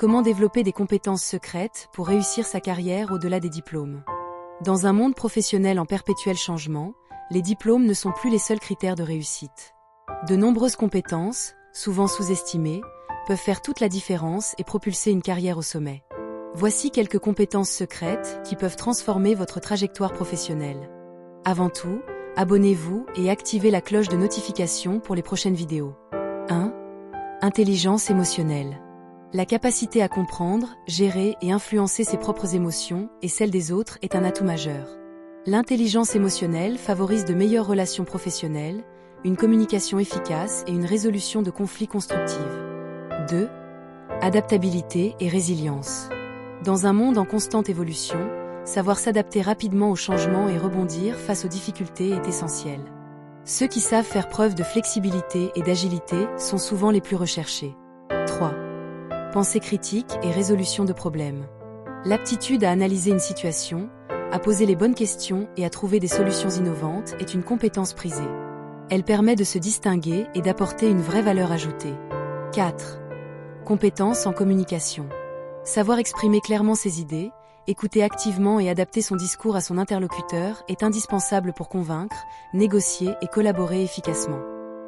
Comment développer des compétences secrètes pour réussir sa carrière au-delà des diplômes? Dans un monde professionnel en perpétuel changement, les diplômes ne sont plus les seuls critères de réussite. De nombreuses compétences, souvent sous-estimées, peuvent faire toute la différence et propulser une carrière au sommet. Voici quelques compétences secrètes qui peuvent transformer votre trajectoire professionnelle. Avant tout, abonnez-vous et activez la cloche de notification pour les prochaines vidéos. 1. Intelligence émotionnelle. La capacité à comprendre, gérer et influencer ses propres émotions et celles des autres est un atout majeur. L'intelligence émotionnelle favorise de meilleures relations professionnelles, une communication efficace et une résolution de conflits constructive. 2. Adaptabilité et résilience. Dans un monde en constante évolution, savoir s'adapter rapidement aux changements et rebondir face aux difficultés est essentiel. Ceux qui savent faire preuve de flexibilité et d'agilité sont souvent les plus recherchés. 3. Pensée critique et résolution de problèmes. L'aptitude à analyser une situation, à poser les bonnes questions et à trouver des solutions innovantes est une compétence prisée. Elle permet de se distinguer et d'apporter une vraie valeur ajoutée. 4. Compétences en communication. Savoir exprimer clairement ses idées, écouter activement et adapter son discours à son interlocuteur est indispensable pour convaincre, négocier et collaborer efficacement.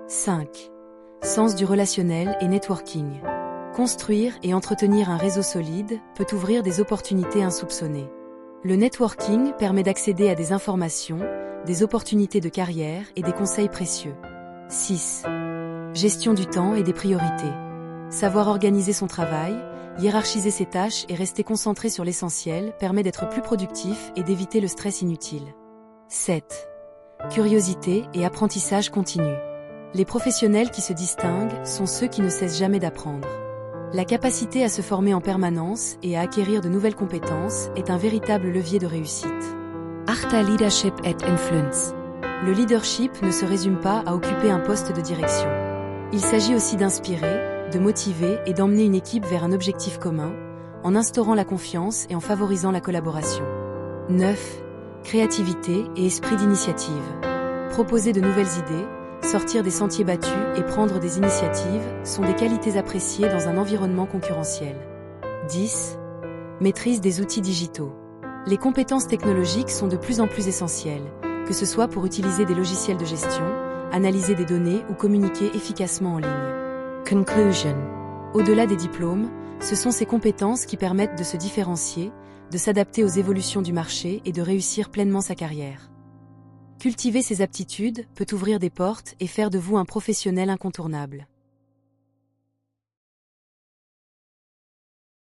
5. Sens du relationnel et networking. Construire et entretenir un réseau solide peut ouvrir des opportunités insoupçonnées. Le networking permet d'accéder à des informations, des opportunités de carrière et des conseils précieux. 6. Gestion du temps et des priorités. Savoir organiser son travail, hiérarchiser ses tâches et rester concentré sur l'essentiel permet d'être plus productif et d'éviter le stress inutile. 7. Curiosité et apprentissage continu. Les professionnels qui se distinguent sont ceux qui ne cessent jamais d'apprendre. La capacité à se former en permanence et à acquérir de nouvelles compétences est un véritable levier de réussite. 8. Leadership and influence. Le leadership ne se résume pas à occuper un poste de direction. Il s'agit aussi d'inspirer, de motiver et d'emmener une équipe vers un objectif commun, en instaurant la confiance et en favorisant la collaboration. 9. Créativité et esprit d'initiative. Proposer de nouvelles idées, sortir des sentiers battus et prendre des initiatives sont des qualités appréciées dans un environnement concurrentiel. 10. Maîtrise des outils digitaux. Les compétences technologiques sont de plus en plus essentielles, que ce soit pour utiliser des logiciels de gestion, analyser des données ou communiquer efficacement en ligne. Conclusion. Au-delà des diplômes, ce sont ces compétences qui permettent de se différencier, de s'adapter aux évolutions du marché et de réussir pleinement sa carrière. Cultiver ces aptitudes peut ouvrir des portes et faire de vous un professionnel incontournable.